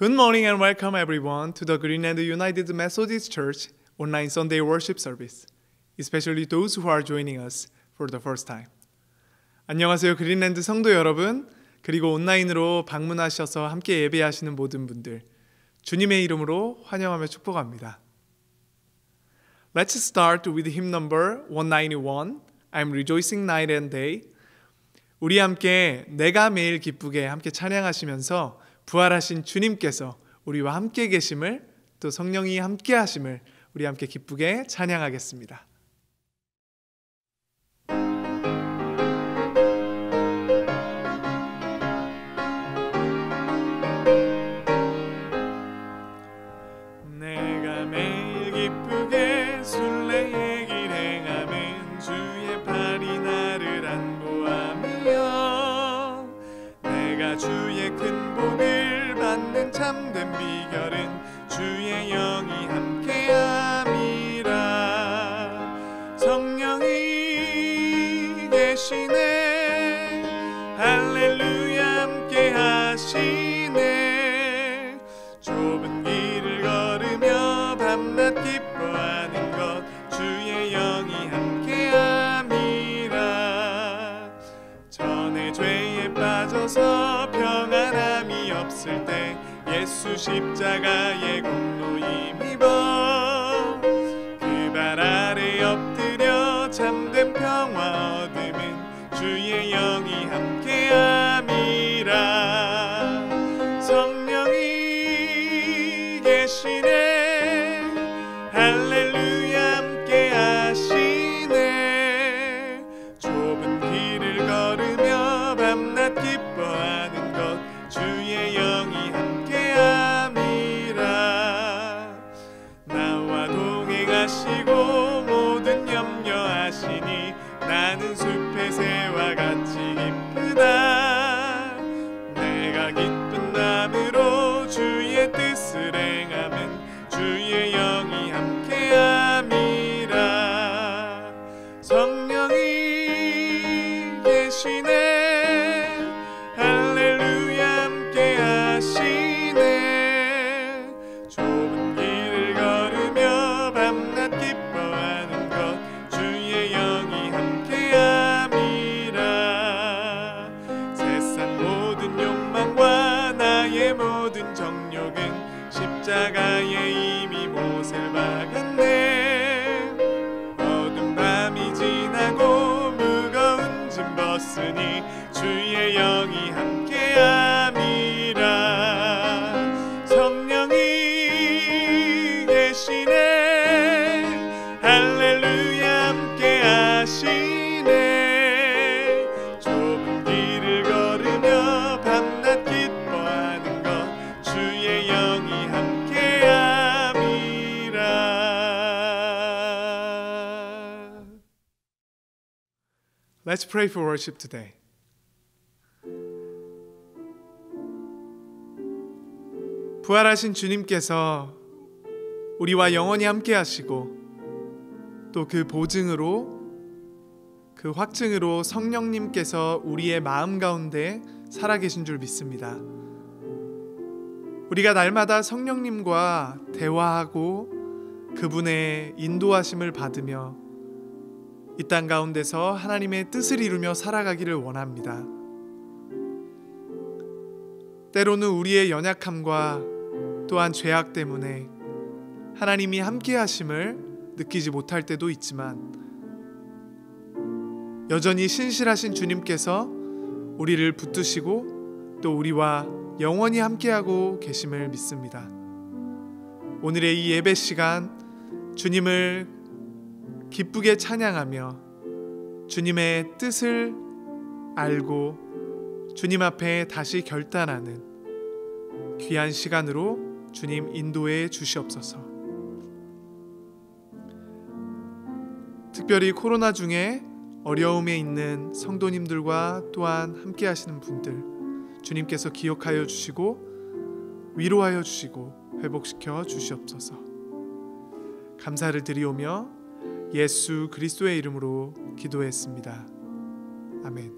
Good morning and welcome everyone to the Greenland United Methodist Church online Sunday worship service, especially those who are joining us for the first time. 안녕하세요, 그린랜드 성도 여러분, 그리고 온라인으로 방문하셔서 함께 예배하시는 모든 분들, 주님의 이름으로 환영하며 축복합니다. Let's start with hymn number 191, I'm rejoicing night and day. 우리 함께 내가 매일 기쁘게 함께 찬양하시면서 부활하신 주님께서 우리와 함께 계심을, 또 성령이 함께 하심을 우리 함께 기쁘게 찬양하겠습니다. 내가 매일 기쁘게 순례의 길 행함은 주의 팔이 나를 안보하며, 내가 주의 큰 복을 받는 참된 비결은 주의 영이 함께함이라. 성령이 계시네, 할렐루야 함께 하시네. 좁은 길을 걸으며 밤낮 기뻐하는 것 주의 영이 함께함이라. 전에 죄에 빠져서 평안함이 없을 때 예수 십자가의 공로 힘입어 그 발 아래 엎드려 참된 평화 얻음은 주의 영이 함께함이라. 성령이 계시네, 할렐루야 함께 하시네. 좁은 길을 걸으며 밤낮 기뻐하는 것 주의 영이 함께함이라. 나와 동행하시고 모든 염려하시니 나는 숲의 새와 같이 기쁘다. 내가 기쁜 마음으로 주의 뜻을 행함은 주의 영이 함께함이라. 성령이 계시네, 할렐루야 함께 하시네. 좁은 길을 걸으며 밤낮 기뻐하는 것 주의 영이 함께함이라. 세상 모든 욕망과 나의 모든 정욕은 십자가에 이미 못을 박았네. 어두운 밤이 지나고 무거운 짐 벗으니 주의 영이 함께함이라. 성령이 계시네, 할렐루야 함께 하시네. 좁은 길을 걸으며 밤낮 기뻐하는 것 주의 영이 함께함이라. Let's pray for worship today. 부활하신 주님께서 우리와 영원히 함께 하시고, 또 그 보증으로, 그 확증으로 성령님께서 우리의 마음 가운데 살아계신 줄 믿습니다. 우리가 날마다 성령님과 대화하고 그분의 인도하심을 받으며 이 땅 가운데서 하나님의 뜻을 이루며 살아가기를 원합니다. 때로는 우리의 연약함과 또한 죄악 때문에 하나님이 함께 하심을 느끼지 못할 때도 있지만, 여전히 신실하신 주님께서 우리를 붙드시고 또 우리와 영원히 함께하고 계심을 믿습니다. 오늘의 이 예배 시간 주님을 기쁘게 찬양하며 주님의 뜻을 알고 주님 앞에 다시 결단하는 귀한 시간으로 주님 인도해 주시옵소서. 특별히 코로나 중에 어려움에 있는 성도님들과 또한 함께 하시는 분들, 주님께서 기억하여 주시고 위로하여 주시고 회복시켜 주시옵소서. 감사를 드리오며 예수 그리스도의 이름으로 기도했습니다. 아멘.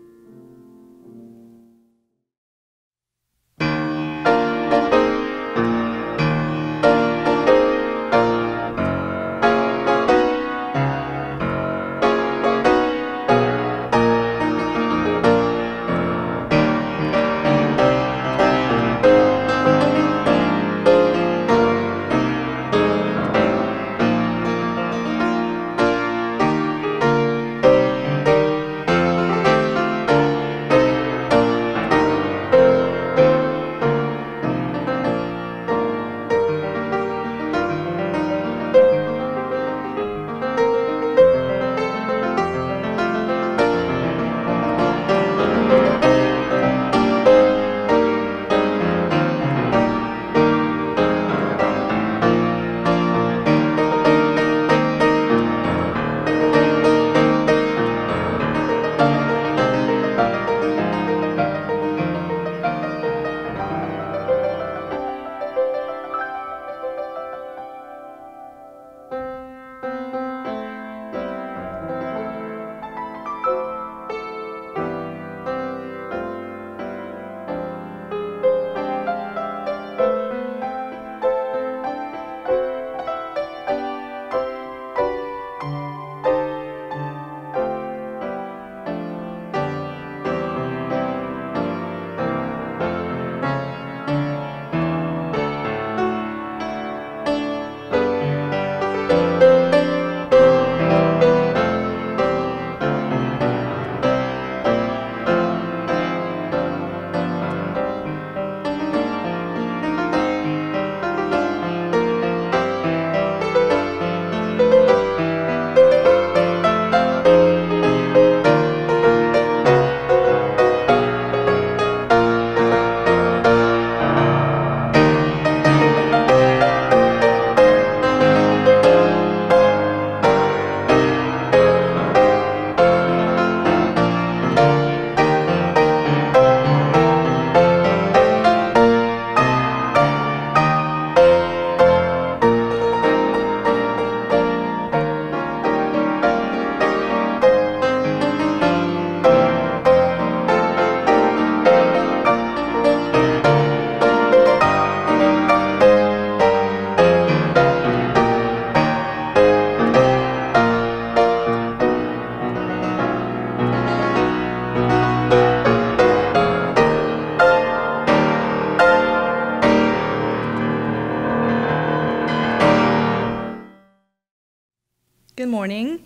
Good morning.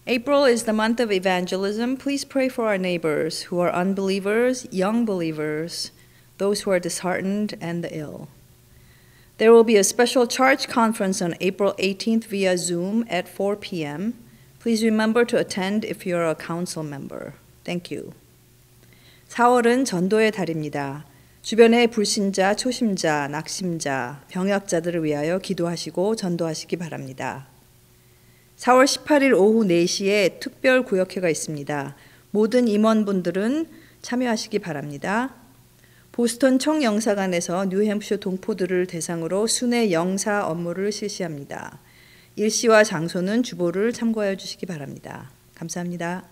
April is the month of evangelism. Please pray for our neighbors who are unbelievers, young believers, those who are disheartened, and the ill. There will be a special church conference on April 18th via Zoom at 4 p.m. Please remember to attend if you are a council member. Thank you. 4월은 전도의 달입니다. 주변의 불신자, 초심자, 낙심자, 병약자들을 위하여 기도하시고 전도하시기 바랍니다. 4월 18일 오후 4시에 특별 구역회가 있습니다. 모든 임원분들은 참여하시기 바랍니다. 보스턴 총영사관에서 뉴햄프셔 동포들을 대상으로 순회 영사 업무를 실시합니다. 일시와 장소는 주보를 참고하여 주시기 바랍니다. 감사합니다.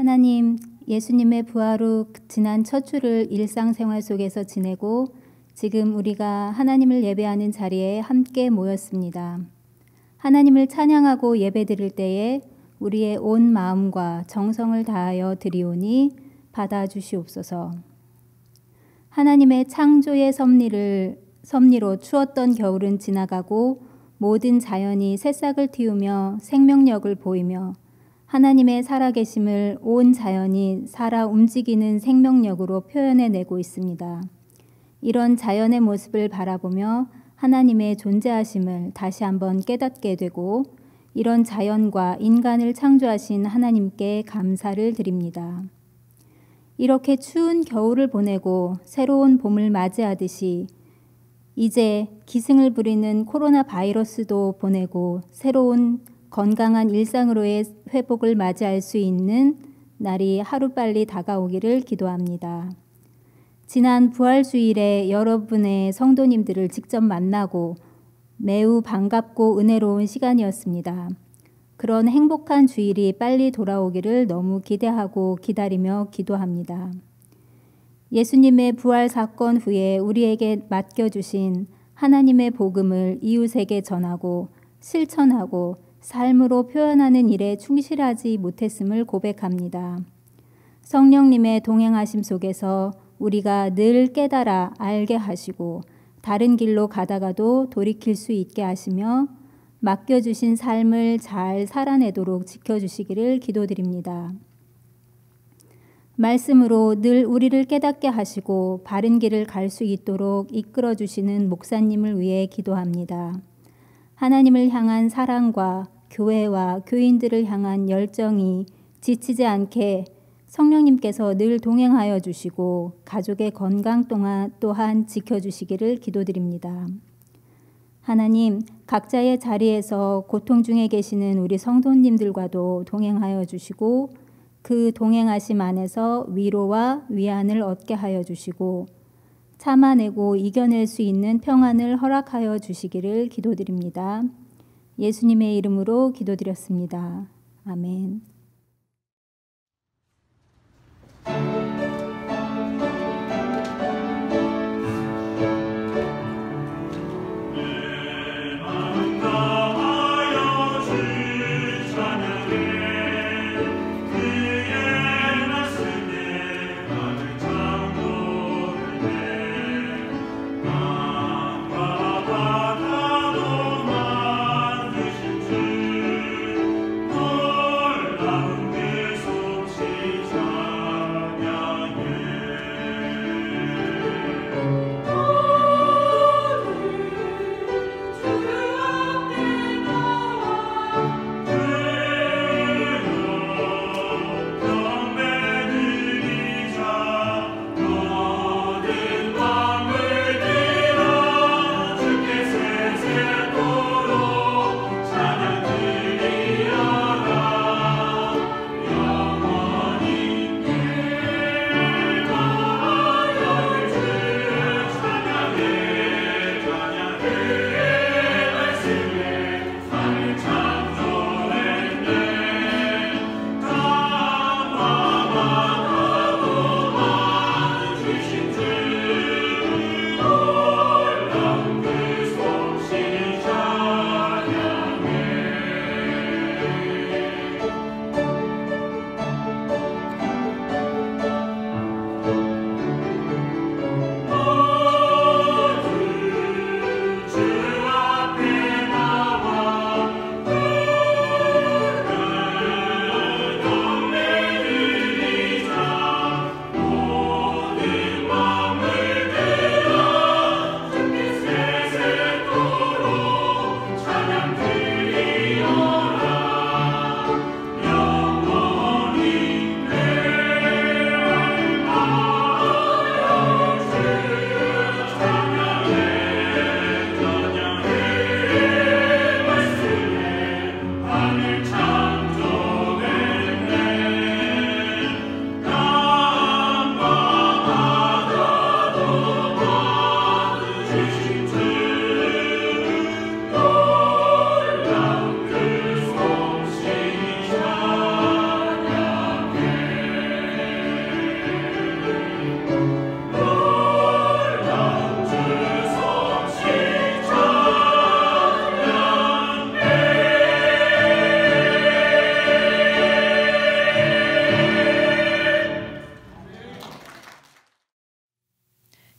하나님, 예수님의 부활 후 지난 첫 주를 일상생활 속에서 지내고 지금 우리가 하나님을 예배하는 자리에 함께 모였습니다. 하나님을 찬양하고 예배드릴 때에 우리의 온 마음과 정성을 다하여 드리오니 받아주시옵소서. 하나님의 창조의 섭리로 추웠던 겨울은 지나가고 모든 자연이 새싹을 틔우며 생명력을 보이며 하나님의 살아계심을 온 자연이 살아 움직이는 생명력으로 표현해내고 있습니다. 이런 자연의 모습을 바라보며 하나님의 존재하심을 다시 한번 깨닫게 되고 이런 자연과 인간을 창조하신 하나님께 감사를 드립니다. 이렇게 추운 겨울을 보내고 새로운 봄을 맞이하듯이 이제 기승을 부리는 코로나 바이러스도 보내고 새로운 건강한 일상으로의 회복을 맞이할 수 있는 날이 하루빨리 다가오기를 기도합니다. 지난 부활주일에 여러분의 성도님들을 직접 만나고 매우 반갑고 은혜로운 시간이었습니다. 그런 행복한 주일이 빨리 돌아오기를 너무 기대하고 기다리며 기도합니다. 예수님의 부활 사건 후에 우리에게 맡겨주신 하나님의 복음을 이웃에게 전하고 실천하고 삶으로 표현하는 일에 충실하지 못했음을 고백합니다. 성령님의 동행하심 속에서 우리가 늘 깨달아 알게 하시고 다른 길로 가다가도 돌이킬 수 있게 하시며 맡겨주신 삶을 잘 살아내도록 지켜주시기를 기도드립니다. 말씀으로 늘 우리를 깨닫게 하시고 바른 길을 갈 수 있도록 이끌어 주시는 목사님을 위해 기도합니다. 하나님을 향한 사랑과 교회와 교인들을 향한 열정이 지치지 않게 성령님께서 늘 동행하여 주시고 가족의 건강 또한 지켜주시기를 기도드립니다. 하나님, 각자의 자리에서 고통 중에 계시는 우리 성도님들과도 동행하여 주시고 그 동행하심 안에서 위로와 위안을 얻게 하여 주시고 참아내고 이겨낼 수 있는 평안을 허락하여 주시기를 기도드립니다. 예수님의 이름으로 기도드렸습니다. 아멘.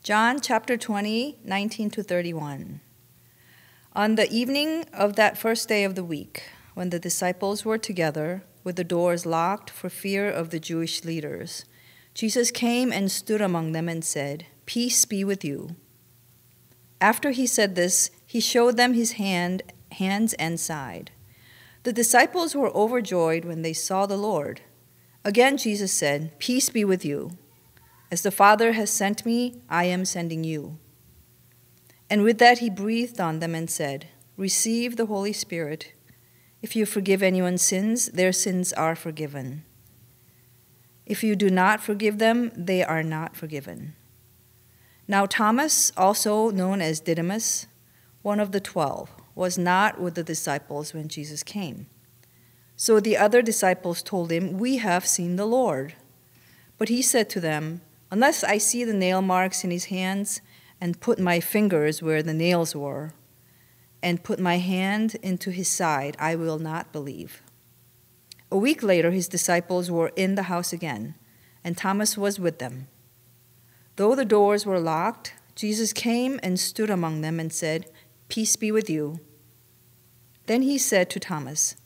John chapter 20, 19 to 31. On the evening of that first day of the week, when the disciples were together, with the doors locked for fear of the Jewish leaders, Jesus came and stood among them and said, "Peace be with you." After he said this, he showed them his hands and side. The disciples were overjoyed when they saw the Lord. Again Jesus said, "Peace be with you. As the Father has sent me, I am sending you." And with that he breathed on them and said, "Receive the Holy Spirit. If you forgive anyone's sins, their sins are forgiven. If you do not forgive them, they are not forgiven." Now Thomas, also known as Didymus, one of the 12, was not with the disciples when Jesus came. So the other disciples told him, "We have seen the Lord." But he said to them, "Unless I see the nail marks in his hands, and put my fingers where the nails were, and put my hand into his side, I will not believe." A week later, his disciples were in the house again, and Thomas was with them. Though the doors were locked, Jesus came and stood among them and said, "Peace be with you." Then he said to Thomas,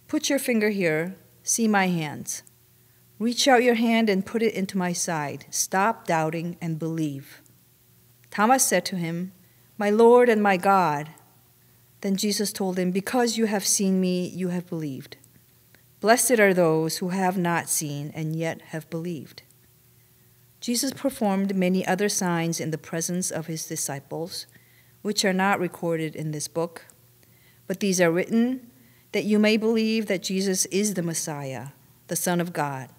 "Put your finger here, see my hands. Reach out your hand and put it into my side. Stop doubting and believe." Thomas said to him, "My Lord and my God." Then Jesus told him, "Because you have seen me, you have believed. Blessed are those who have not seen and yet have believed." Jesus performed many other signs in the presence of his disciples, which are not recorded in this book, but these are written that you may believe that Jesus is the Messiah, the Son of God,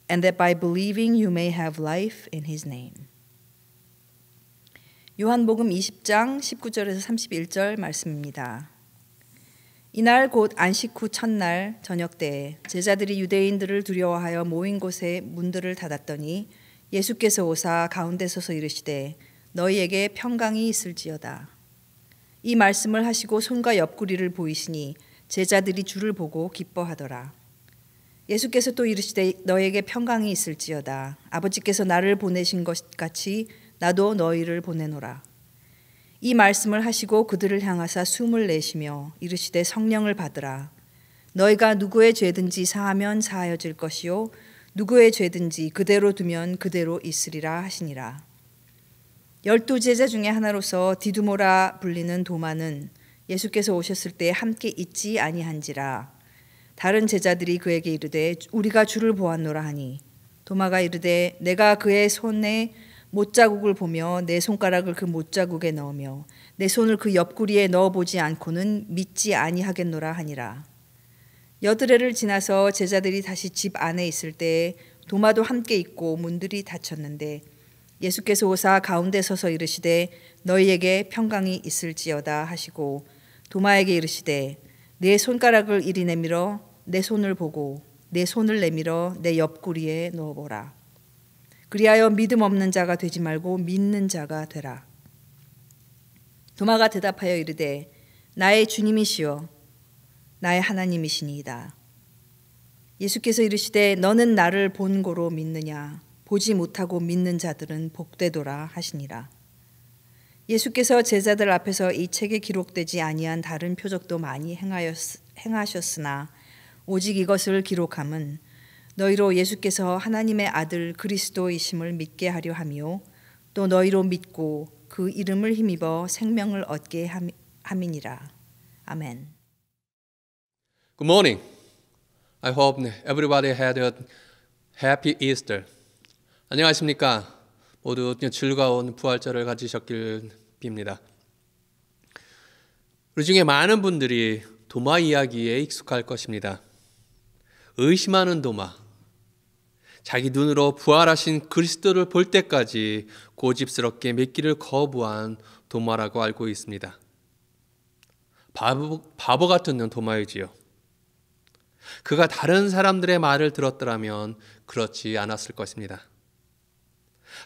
and that by believing you may have life in his name. 요한복음 20장 19절에서 31절 말씀입니다. 이날 곧 안식 후 첫날 저녁 때에 제자들이 유대인들을 두려워하여 모인 곳에 문들을 닫았더니 예수께서 오사 가운데 서서 이르시되 너희에게 평강이 있을지어다. 이 말씀을 하시고 손과 옆구리를 보이시니 제자들이 주를 보고 기뻐하더라. 예수께서 또 이르시되 너희에게 평강이 있을지어다. 아버지께서 나를 보내신 것 같이 나도 너희를 보내노라. 이 말씀을 하시고 그들을 향하사 숨을 내쉬며 이르시되 성령을 받으라. 너희가 누구의 죄든지 사하면 사하여질 것이요 누구의 죄든지 그대로 두면 그대로 있으리라 하시니라. 12 제자 중에 하나로서 디두모라 불리는 도마는 예수께서 오셨을 때 함께 있지 아니한지라. 다른 제자들이 그에게 이르되 우리가 주를 보았노라 하니 도마가 이르되 내가 그의 손에 못자국을 보며 내 손가락을 그 못자국에 넣으며 내 손을 그 옆구리에 넣어보지 않고는 믿지 아니하겠노라 하니라. 여드레를 지나서 제자들이 다시 집 안에 있을 때 도마도 함께 있고 문들이 닫혔는데 예수께서 오사 가운데 서서 이르시되 너희에게 평강이 있을지어다 하시고 도마에게 이르시되 내 손가락을 이리 내밀어 내 손을 보고 내 손을 내밀어 내 옆구리에 넣어보라. 그리하여 믿음 없는 자가 되지 말고 믿는 자가 되라. 도마가 대답하여 이르되 나의 주님이시여 나의 하나님이시니이다. 예수께서 이르시되 너는 나를 본고로 믿느냐 보지 못하고 믿는 자들은 복되도라 하시니라. 예수께서 제자들 앞에서 이 책에 기록되지 아니한 다른 표적도 많이 행하셨으나 오직 이것을 기록함은 너희로 예수께서 하나님의 아들 그리스도이심을 믿게 하려 함이요 또 너희로 믿고 그 이름을 힘입어 생명을 얻게 함이니라. 아멘. Good morning. I hope everybody had a happy Easter. 안녕하십니까? 모두 즐거운 부활절을 가지셨길 빕니다. 우리 중에 많은 분들이 도마 이야기에 익숙할 것입니다. 의심하는 도마. 자기 눈으로 부활하신 그리스도를 볼 때까지 고집스럽게 믿기를 거부한 도마라고 알고 있습니다. 바보 같은 도마이지요. 그가 다른 사람들의 말을 들었더라면 그렇지 않았을 것입니다.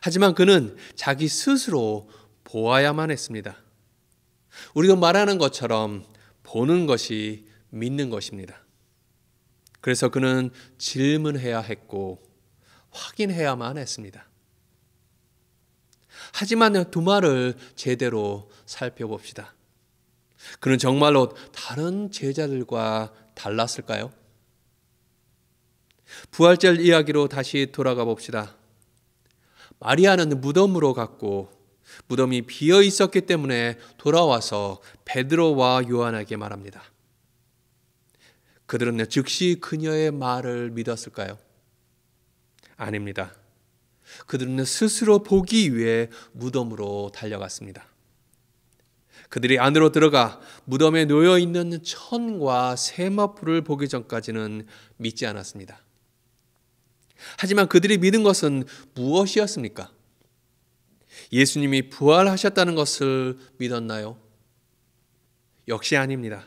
하지만 그는 자기 스스로 보아야만 했습니다. 우리가 말하는 것처럼 보는 것이 믿는 것입니다. 그래서 그는 질문해야 했고 확인해야만 했습니다. 하지만 도마를 제대로 살펴봅시다. 그는 정말로 다른 제자들과 달랐을까요? 부활절 이야기로 다시 돌아가 봅시다. 마리아는 무덤으로 갔고 무덤이 비어 있었기 때문에 돌아와서 베드로와 요한에게 말합니다. 그들은 즉시 그녀의 말을 믿었을까요? 아닙니다. 그들은 스스로 보기 위해 무덤으로 달려갔습니다. 그들이 안으로 들어가 무덤에 놓여 있는 천과 세마포를 보기 전까지는 믿지 않았습니다. 하지만 그들이 믿은 것은 무엇이었습니까? 예수님이 부활하셨다는 것을 믿었나요? 역시 아닙니다.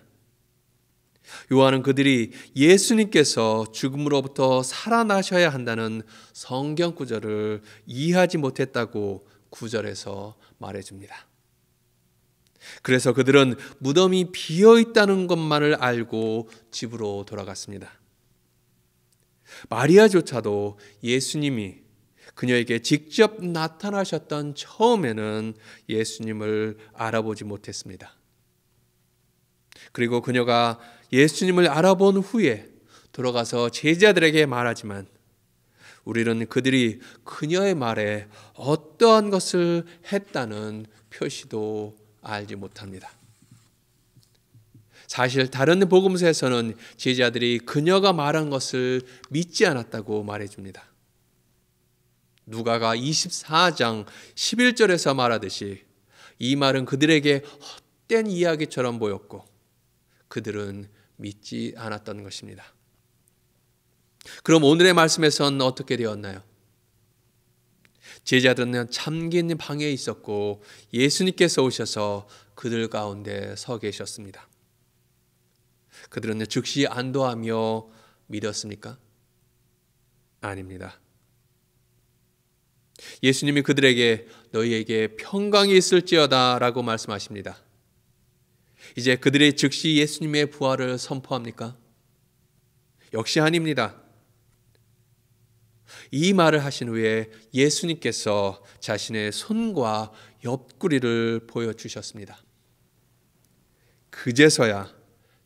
요한은 그들이 예수님께서 죽음으로부터 살아나셔야 한다는 성경 구절을 이해하지 못했다고 구절에서 말해줍니다. 그래서 그들은 무덤이 비어 있다는 것만을 알고 집으로 돌아갔습니다. 마리아조차도 예수님이 그녀에게 직접 나타나셨던 처음에는 예수님을 알아보지 못했습니다. 그리고 그녀가 예수님을 알아본 후에 돌아가서 제자들에게 말하지만 우리는 그들이 그녀의 말에 어떠한 것을 했다는 표시도 알지 못합니다. 사실 다른 복음서에서는 제자들이 그녀가 말한 것을 믿지 않았다고 말해줍니다. 누가가 24장 11절에서 말하듯이 이 말은 그들에게 헛된 이야기처럼 보였고 그들은 믿지 않았던 것입니다. 그럼 오늘의 말씀에서는 어떻게 되었나요? 제자들은 잠긴 방에 있었고 예수님께서 오셔서 그들 가운데 서 계셨습니다. 그들은 즉시 안도하며 믿었습니까? 아닙니다. 예수님이 그들에게 너희에게 평강이 있을지어다 라고 말씀하십니다. 이제 그들이 즉시 예수님의 부활을 선포합니까? 역시 아닙니다. 이 말을 하신 후에 예수님께서 자신의 손과 옆구리를 보여주셨습니다. 그제서야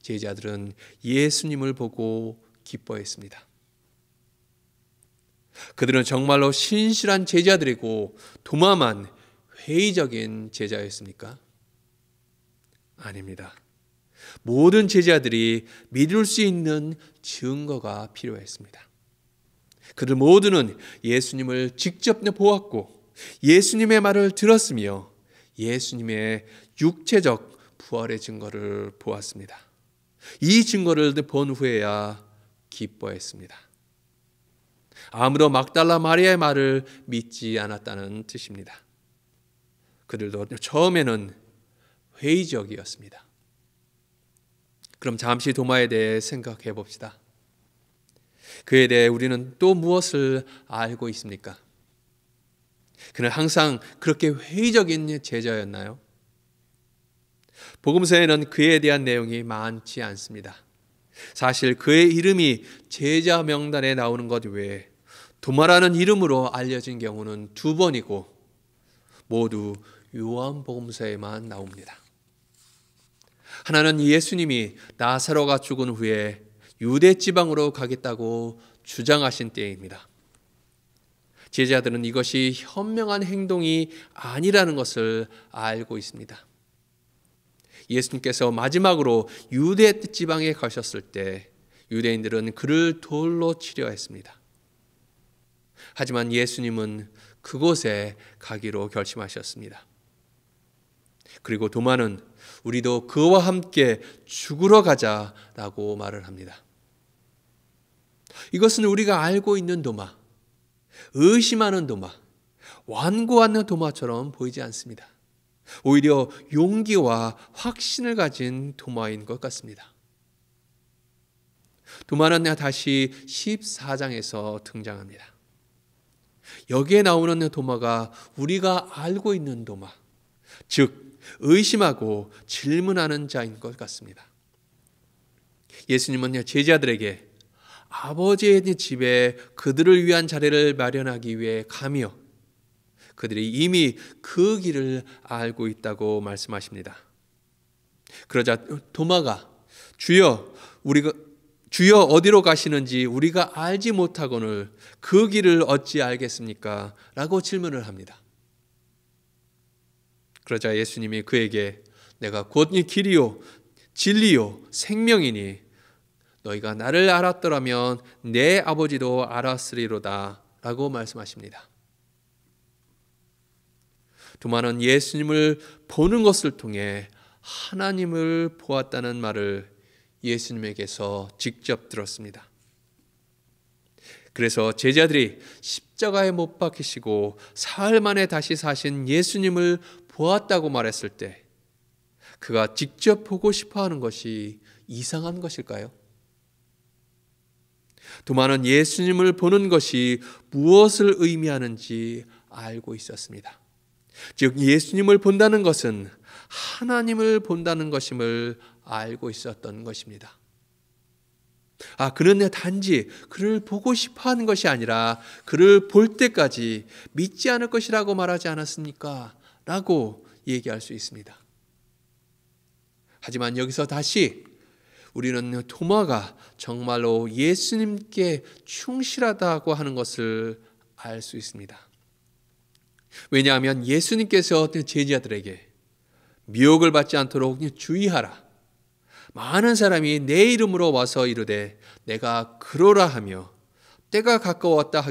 제자들은 예수님을 보고 기뻐했습니다. 그들은 정말로 신실한 제자들이고 도마만 회의적인 제자였습니까? 아닙니다. 모든 제자들이 믿을 수 있는 증거가 필요했습니다. 그들 모두는 예수님을 직접 보았고 예수님의 말을 들었으며 예수님의 육체적 부활의 증거를 보았습니다. 이 증거를 본 후에야 기뻐했습니다. 아무도 막달라 마리아의 말을 믿지 않았다는 뜻입니다. 그들도 처음에는 회의적이었습니다. 그럼 잠시 도마에 대해 생각해 봅시다. 그에 대해 우리는 또 무엇을 알고 있습니까? 그는 항상 그렇게 회의적인 제자였나요? 복음서에는 그에 대한 내용이 많지 않습니다. 사실 그의 이름이 제자 명단에 나오는 것 외에 도마라는 이름으로 알려진 경우는 2번이고 모두 요한복음서에만 나옵니다. 하나는 예수님이 나사로가 죽은 후에 유대 지방으로 가겠다고 주장하신 때입니다. 제자들은 이것이 현명한 행동이 아니라는 것을 알고 있습니다. 예수님께서 마지막으로 유대 지방에 가셨을 때 유대인들은 그를 돌로 치려 했습니다. 하지만 예수님은 그곳에 가기로 결심하셨습니다. 그리고 도마는 우리도 그와 함께 죽으러 가자라고 말을 합니다. 이것은 우리가 알고 있는 도마, 의심하는 도마, 완고하는 도마처럼 보이지 않습니다. 오히려 용기와 확신을 가진 도마인 것 같습니다. 도마는 다시 14장에서 등장합니다. 여기에 나오는 도마가 우리가 알고 있는 도마, 즉 의심하고 질문하는 자인 것 같습니다. 예수님은 제자들에게 아버지의 집에 그들을 위한 자리를 마련하기 위해 가며 그들이 이미 그 길을 알고 있다고 말씀하십니다. 그러자 도마가 주여 어디로 가시는지 우리가 알지 못하거늘 그 길을 어찌 알겠습니까? 라고 질문을 합니다. 그러자 예수님이 그에게 내가 곧 이 길이요 진리요 생명이니 너희가 나를 알았더라면 내 아버지도 알았으리로다 라고 말씀하십니다. 도마는 예수님을 보는 것을 통해 하나님을 보았다는 말을 예수님에게서 직접 들었습니다. 그래서 제자들이 십자가에 못 박히시고 사흘 만에 다시 사신 예수님을 보았다고 말했을 때 그가 직접 보고 싶어하는 것이 이상한 것일까요? 도마는 예수님을 보는 것이 무엇을 의미하는지 알고 있었습니다. 즉 예수님을 본다는 것은 하나님을 본다는 것임을 알고 있었던 것입니다. 그는 단지 그를 보고 싶어 하는 것이 아니라 그를 볼 때까지 믿지 않을 것이라고 말하지 않았습니까? 라고 얘기할 수 있습니다. 하지만 여기서 다시 우리는 도마가 정말로 예수님께 충실하다고 하는 것을 알 수 있습니다. 왜냐하면 예수님께서 제자들에게 미혹을 받지 않도록 주의하라. 많은 사람이 내 이름으로 와서 이르되 내가 그러라 하며 때가 가까웠다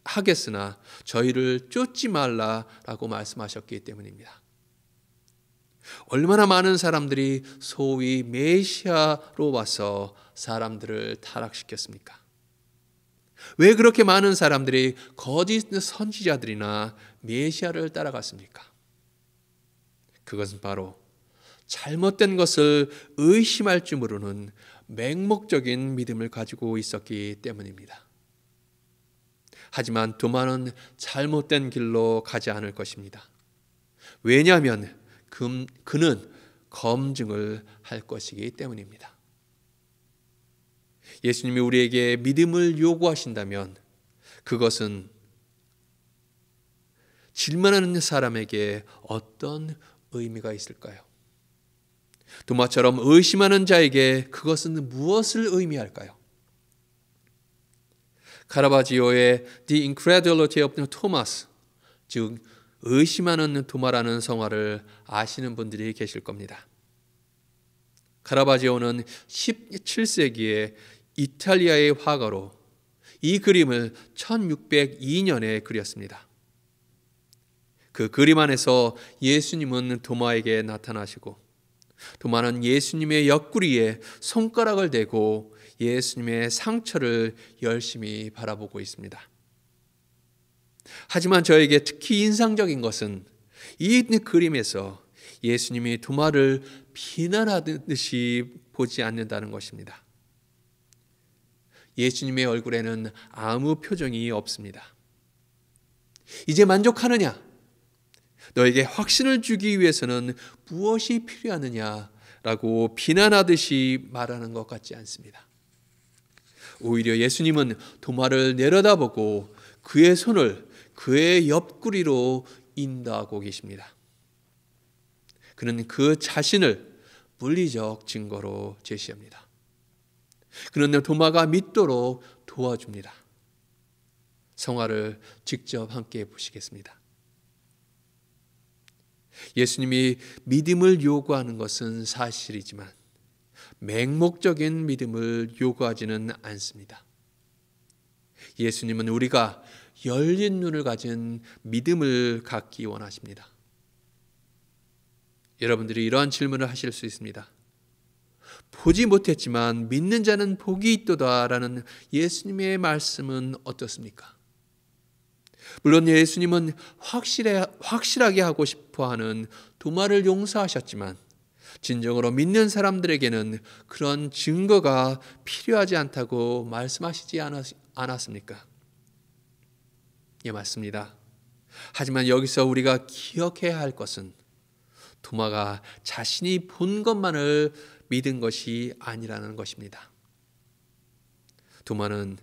하겠으나 저희를 쫓지 말라라고 말씀하셨기 때문입니다. 얼마나 많은 사람들이 소위 메시아로 와서 사람들을 타락시켰습니까? 왜 그렇게 많은 사람들이 거짓 선지자들이나 메시아를 따라갔습니까? 그것은 바로 잘못된 것을 의심할 줄 모르는 맹목적인 믿음을 가지고 있었기 때문입니다. 하지만 도마는 잘못된 길로 가지 않을 것입니다. 왜냐하면 그는 검증을 할 것이기 때문입니다. 예수님이 우리에게 믿음을 요구하신다면 그것은 질문하는 사람에게 어떤 의미가 있을까요? 도마처럼 의심하는 자에게 그것은 무엇을 의미할까요? 카라바지오의 The Incredulity of Thomas, 즉 의심하는 도마라는 성화를 아시는 분들이 계실 겁니다. 카라바지오는 17세기에 이탈리아의 화가로 이 그림을 1602년에 그렸습니다. 그 그림 안에서 예수님은 도마에게 나타나시고 도마는 예수님의 옆구리에 손가락을 대고 예수님의 상처를 열심히 바라보고 있습니다. 하지만 저에게 특히 인상적인 것은 이 그림에서 예수님이 도마를 비난하듯이 보지 않는다는 것입니다. 예수님의 얼굴에는 아무 표정이 없습니다. 이제 만족하느냐? 너에게 확신을 주기 위해서는 무엇이 필요하느냐라고 비난하듯이 말하는 것 같지 않습니다. 오히려 예수님은 도마를 내려다보고 그의 손을 그의 옆구리로 인도하고 계십니다. 그는 그 자신을 물리적 증거로 제시합니다. 그는 도마가 믿도록 도와줍니다. 성화를 직접 함께 보시겠습니다. 예수님이 믿음을 요구하는 것은 사실이지만 맹목적인 믿음을 요구하지는 않습니다. 예수님은 우리가 열린 눈을 가진 믿음을 갖기 원하십니다. 여러분들이 이러한 질문을 하실 수 있습니다. 보지 못했지만 믿는 자는 복이 있도다라는 예수님의 말씀은 어떻습니까? 물론 예수님은 확실하게 하고 싶어하는 도마를 용서하셨지만 진정으로 믿는 사람들에게는 그런 증거가 필요하지 않다고 말씀하시지 않았습니까? 예, 맞습니다. 하지만 여기서 우리가 기억해야 할 것은 도마가 자신이 본 것만을 믿은 것이 아니라는 것입니다. 도마는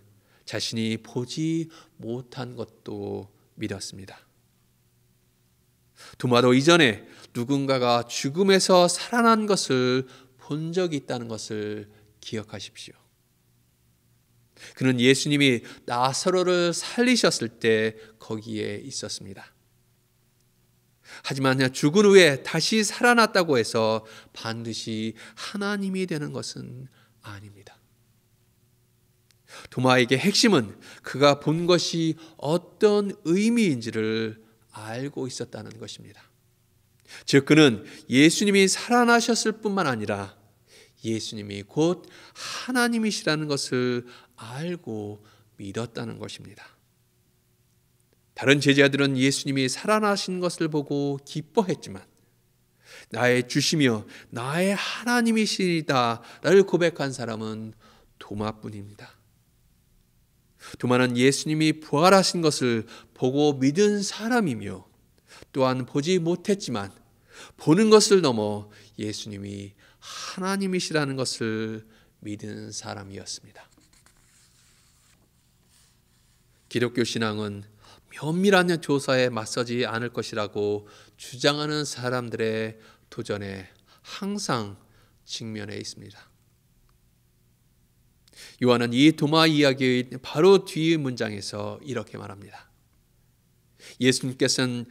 자신이 보지 못한 것도 믿었습니다. 도마도 이전에 누군가가 죽음에서 살아난 것을 본 적이 있다는 것을 기억하십시오. 그는 예수님이 나사로를 살리셨을 때 거기에 있었습니다. 하지만 죽은 후에 다시 살아났다고 해서 반드시 하나님이 되는 것은 아닙니다. 도마에게 핵심은 그가 본 것이 어떤 의미인지를 알고 있었다는 것입니다. 즉 그는 예수님이 살아나셨을 뿐만 아니라 예수님이 곧 하나님이시라는 것을 알고 믿었다는 것입니다. 다른 제자들은 예수님이 살아나신 것을 보고 기뻐했지만 나의 주시며 나의 하나님이시다 라를 고백한 사람은 도마뿐입니다. 도마는 예수님이 부활하신 것을 보고 믿은 사람이며 또한 보지 못했지만 보는 것을 넘어 예수님이 하나님이시라는 것을 믿은 사람이었습니다. 기독교 신앙은 면밀한 조사에 맞서지 않을 것이라고 주장하는 사람들의 도전에 항상 직면해 있습니다. 요한은 이 도마 이야기의 바로 뒤 문장에서 이렇게 말합니다. 예수님께서는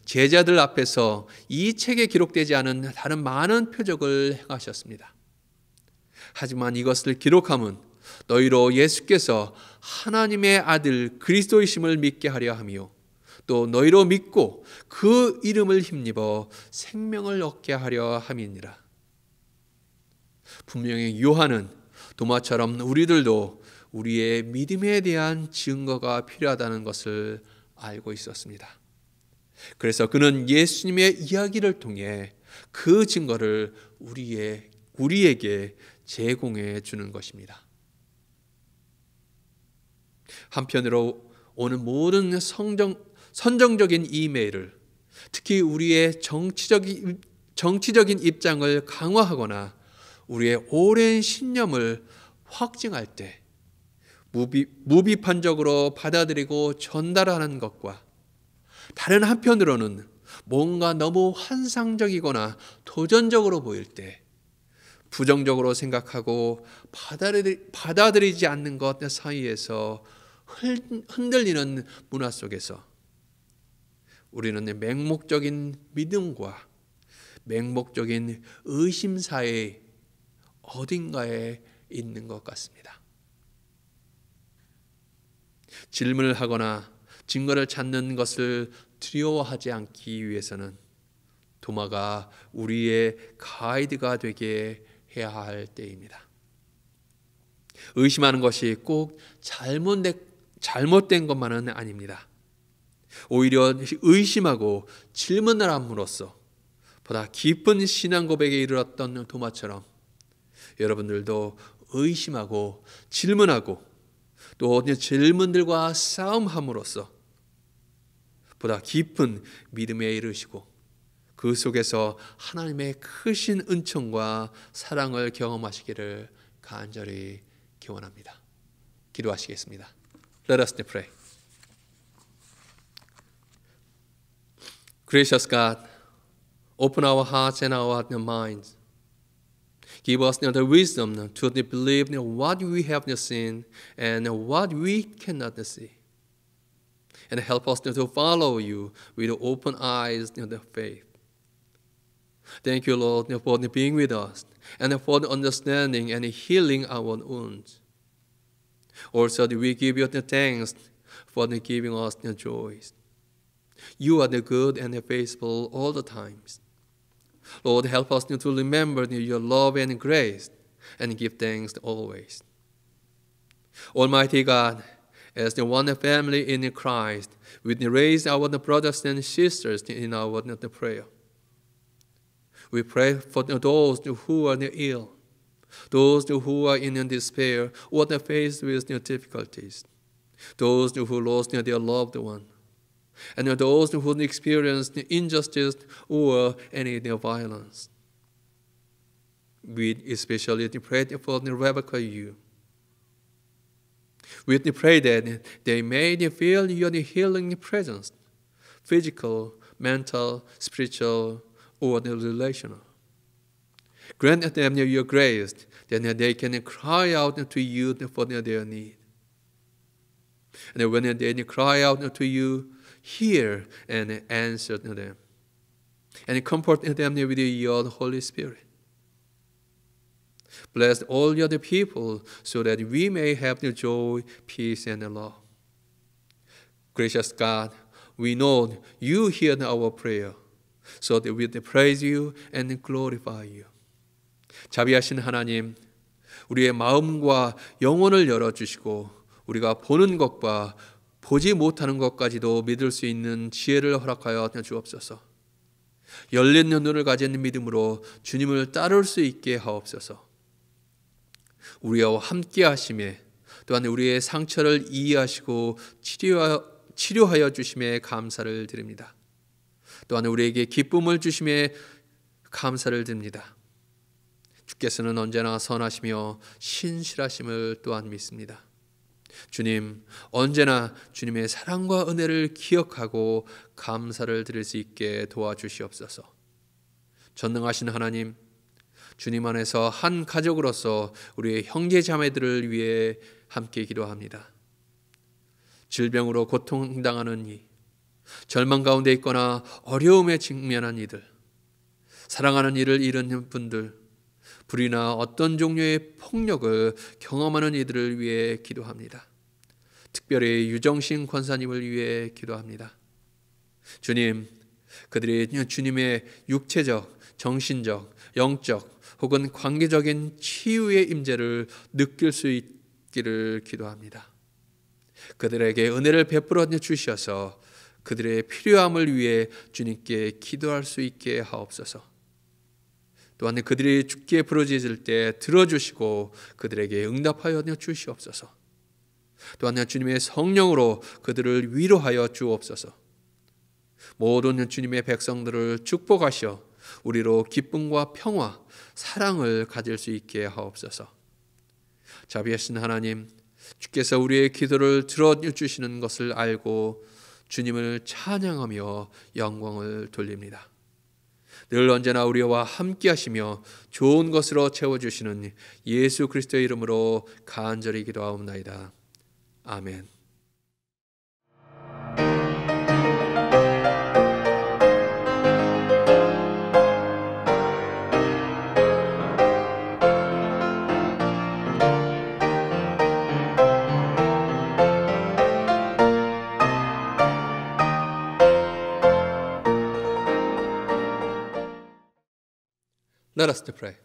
제자들 앞에서 이 책에 기록되지 않은 다른 많은 표적을 행하셨습니다. 하지만 이것을 기록함은 너희로 예수께서 하나님의 아들 그리스도이심을 믿게 하려 하며 또 너희로 믿고 그 이름을 힘입어 생명을 얻게 하려 함이니라. 분명히 요한은 도마처럼 우리들도 우리의 믿음에 대한 증거가 필요하다는 것을 알고 있었습니다. 그래서 그는 예수님의 이야기를 통해 그 증거를 우리에게 제공해 주는 것입니다. 한편으로 오는 모든 선정적인 이메일을, 특히 우리의 정치적인 입장을 강화하거나 우리의 오랜 신념을 확증할 때 무비판적으로 받아들이고 전달하는 것과 다른 한편으로는 뭔가 너무 환상적이거나 도전적으로 보일 때 부정적으로 생각하고 받아들이지 않는 것 사이에서 흔들리는 문화 속에서 우리는 맹목적인 믿음과 맹목적인 의심 사이 어딘가에 있는 것 같습니다. 질문을 하거나 증거를 찾는 것을 두려워하지 않기 위해서는 도마가 우리의 가이드가 되게 해야 할 때입니다. 의심하는 것이 꼭 잘못된 것만은 아닙니다. 오히려 의심하고 질문을 함으로써 보다 깊은 신앙 고백에 이르렀던 도마처럼 여러분들도 의심하고 질문하고 또 질문들과 싸움함으로써 보다 깊은 믿음에 이르시고 그 속에서 하나님의 크신 은총과 사랑을 경험하시기를 간절히 기원합니다. 기도하시겠습니다. Let us pray. Gracious God, open our hearts and our minds. Give us the wisdom to believe what we have seen and what we cannot see. And help us to follow you with open eyes and faith. Thank you, Lord, for being with us and for the understanding and healing our wounds. Also, we give you the thanks for giving us the joys. You are the good and faithful all the times. Lord, help us to remember your love and grace and give thanks always. Almighty God, as the one family in Christ, we raise our brothers and sisters in our prayer. We pray for those who are ill, those who are in despair or faced with difficulties, those who lost their loved one, and those who experienced injustice or any violence. We especially pray for Rebecca Yu. We pray that they may feel your healing presence, physical, mental, spiritual, or relational. Grant them your grace, that they can cry out to you for their need. And when they cry out to you, hear and answer them. And comfort them with your Holy Spirit. Bless all your people so that we may have the joy, peace, and love. Gracious God, we know you hear our prayer, so that we praise you and glorify you. 자비하신 하나님, 우리의 마음과 영혼을 열어주시고 우리가 보는 것과 보지 못하는 것까지도 믿을 수 있는 지혜를 허락하여 주옵소서. 열린 눈을 가진 믿음으로 주님을 따를 수 있게 하옵소서. 우리와 함께 하심에 또한 우리의 상처를 이해하시고 치료하여 주심에 감사를 드립니다. 또한 우리에게 기쁨을 주심에 감사를 드립니다. 주께서는 언제나 선하시며 신실하심을 또한 믿습니다. 주님, 언제나 주님의 사랑과 은혜를 기억하고 감사를 드릴 수 있게 도와주시옵소서. 전능하신 하나님, 주님 안에서 한 가족으로서 우리의 형제 자매들을 위해 함께 기도합니다. 질병으로 고통당하는 이, 절망 가운데 있거나 어려움에 직면한 이들, 사랑하는 이를 잃은 분들, 불이나 어떤 종류의 폭력을 경험하는 이들을 위해 기도합니다. 특별히 유정신 권사님을 위해 기도합니다. 주님, 그들이 주님의 육체적, 정신적, 영적 혹은 관계적인 치유의 임재를 느낄 수 있기를 기도합니다. 그들에게 은혜를 베풀어 주셔서 그들의 필요함을 위해 주님께 기도할 수 있게 하옵소서. 또한 그들이 주께 부르짖을 때 들어주시고 그들에게 응답하여 주시옵소서. 또한 주님의 성령으로 그들을 위로하여 주옵소서. 모든 주님의 백성들을 축복하셔 우리로 기쁨과 평화, 사랑을 가질 수 있게 하옵소서. 자비하신 하나님, 주께서 우리의 기도를 들어주시는 것을 알고 주님을 찬양하며 영광을 돌립니다. 늘 언제나 우리와 함께 하시며 좋은 것으로 채워주시는 예수 그리스도의 이름으로 간절히 기도하옵나이다. 아멘. Let us pray.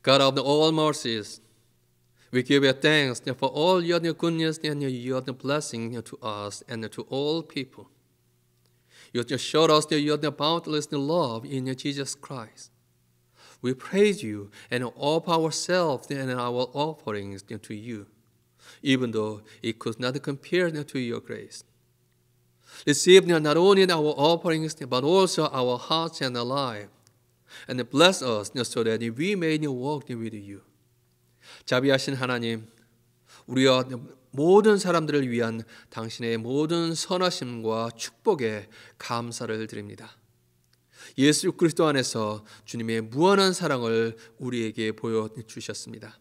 God of all mercies, we give you thanks for all your goodness and your blessing to us and to all people. You just showed us your boundless love in Jesus Christ. We praise you and offer ourselves and our offerings to you, even though it could not compare to your grace. Receive not only our offerings, but also our hearts and life. And bless us so that we may walk with you. 자비하신 하나님, 우리와 모든 사람들을 위한 당신의 모든 선하심과 축복에 감사를 드립니다. 예수 그리스도 안에서 주님의 무한한 사랑을 우리에게 보여주셨습니다.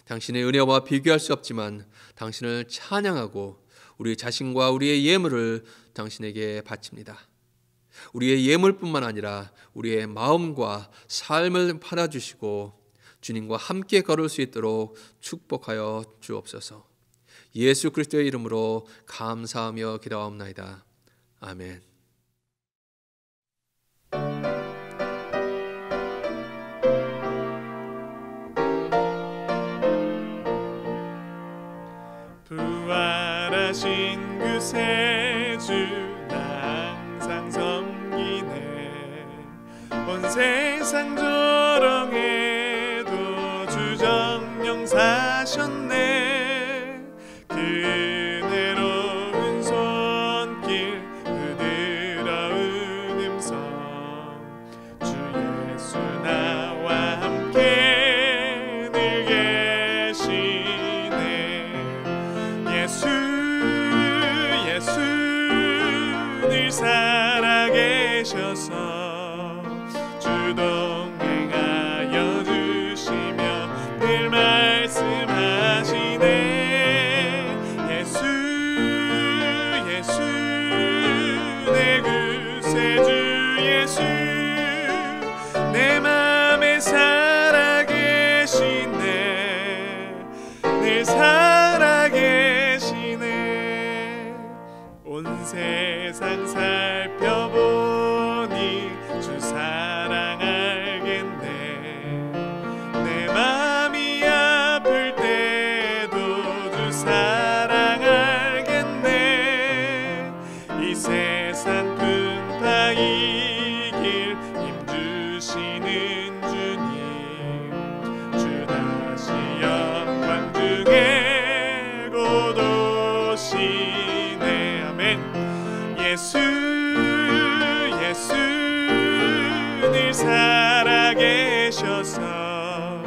당신의 은혜와 비교할 수 없지만 당신을 찬양하고 우리 자신과 우리의 예물을 당신에게 바칩니다. 우리의 예물뿐만 아니라 우리의 마음과 삶을 팔아주시고 주님과 함께 걸을 수 있도록 축복하여 주옵소서. 예수 그리스도의 이름으로 감사하며 기도하옵나이다. 아멘. 부활하신 그 새 주 온 세상 조롱에도 주정령 사셨네. 그대로운 손길 부드러운 음성 주 예수 나와 함께 늘 계시네. 예수 늘 살아계셔서 동행하여 주시며 늘 말씀하시 하셔서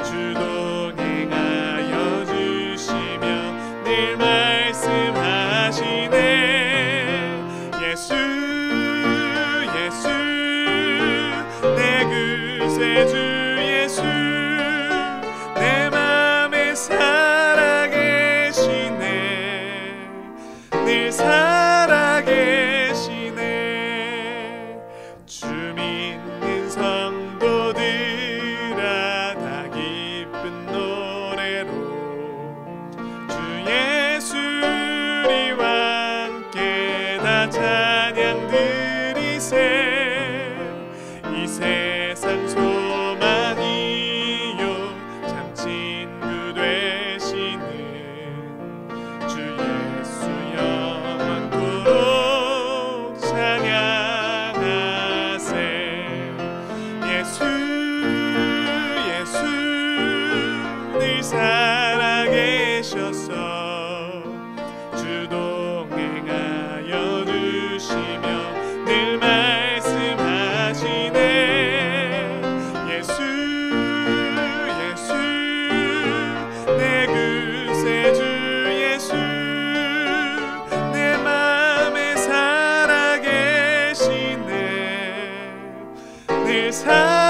주도 행하여 주시며 늘 말씀하시네. 예수 예수 내 구세주 예수 내 맘에 살아계시네. 늘 살아계시네. 주 믿는 성도들아 다 기쁜 노래로 주 예수 우리와 함께 다 찬양 드리세. 이 세상 소망이요 참 친구 되시는 주 예수 영원토록 찬양하세. 예수 예수 늘 살아계셔서 주도 행하여 주시며 늘 말씀하시네. 예수 예수 내 구세주 예수 내 맘에 살아계시네. 늘 살아계시네.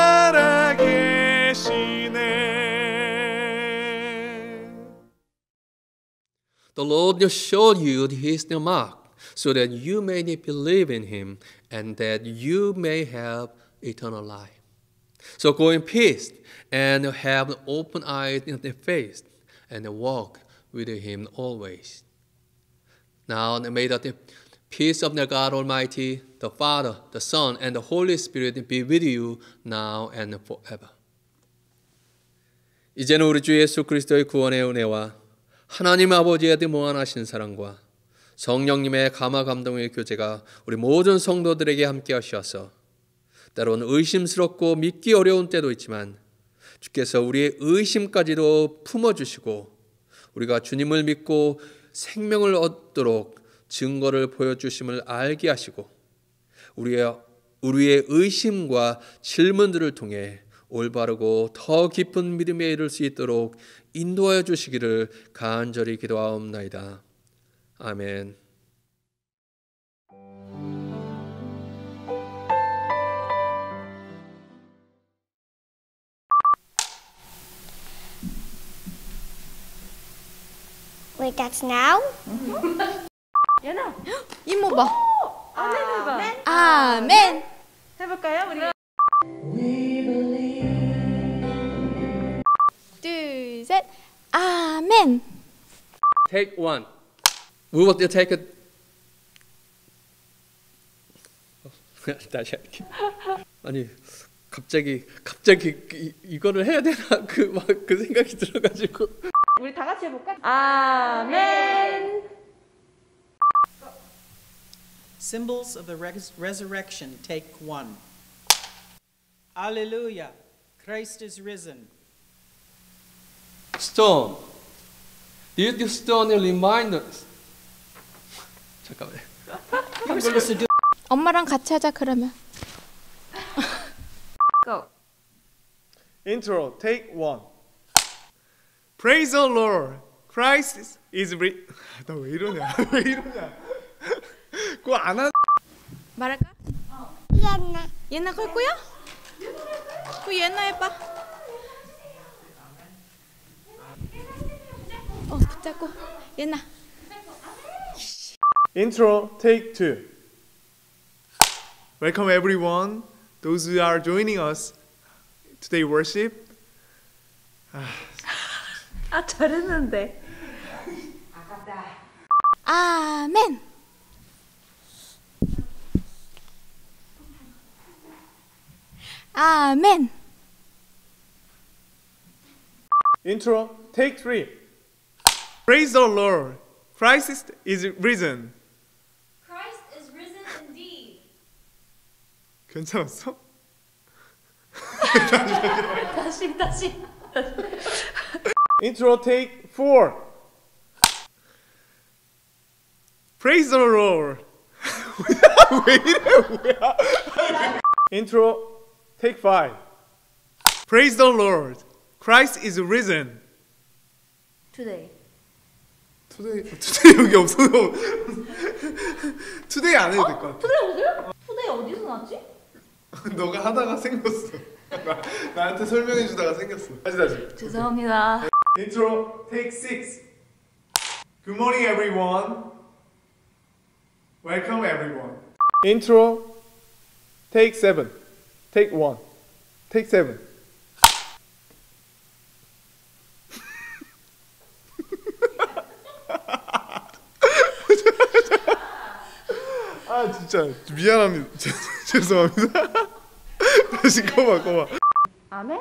The Lord will show you his mark, so that you may believe in him, and that you may have eternal life. So go in peace, and have open eyes in the face, and walk with him always. Now may the peace of the God Almighty, the Father, the Son, and the Holy Spirit be with you now and forever. 이제는 우리 주 예수 그리스도의 구원의 은혜와 하나님 아버지의 무한하신 사랑과 성령님의 감화 감동의 교제가 우리 모든 성도들에게 함께 하셔서 때로는 의심스럽고 믿기 어려운 때도 있지만 주께서 우리의 의심까지도 품어주시고 우리가 주님을 믿고 생명을 얻도록 증거를 보여주심을 알게 하시고 우리의 의심과 질문들을 통해 올바르고 더 깊은 믿음에 이를 수 있도록 인도하여 주시기를 간절히 기도하옵나이다. 아멘. Wait, that's now? 얘나 이모 봐. 아멘 해봐. 아멘. 해볼까요 우리? 둘, 셋. 아멘. Take one. We will take it. 다시 할게. 아니 갑자기 이거를 해야 되나 그 생각이 들어가지고. 우리 다 같이 해볼까? 아멘. Symbols of the resurrection, take one. Alleluia, Christ is risen. Stone. Did you stone remind us? 잠깐만. You were supposed to do. 엄마랑 같이 하자 그러면. Go. Intro, take one. Praise the Lord. Christ is risen. 나 왜 이러냐? 왜 이러냐? 그거 안 하. 말할까? 옛날 얘나 걸 거야? 그 얘나 해봐. 붙잡고 얘나. Intro, take two. Welcome everyone, those who are joining us today worship. 아 잘했는데. 아멘. 아멘. Intro, take three. Praise the Lord. Christ is risen. Christ is risen indeed. 괜찮았어? 다시. Intro, take four. Praise the Lord. 왜 이래 뭐야? Intro, take five. Praise the Lord. Christ is risen. Today. 투데이 여기 없어. 투데이 안 해도 될 것 같아. 투데이 어디요? 투데이 어디서 났지? 너가 하다가 생겼어. 나한테 설명해 주다가 생겼어. 다시. 죄송합니다. Intro take 6. Good morning everyone. Welcome everyone. Intro take 7. Take 1. Take 7. 아 진짜 미안합니다. 죄송합니다. 다시 꺼봐. 아멘?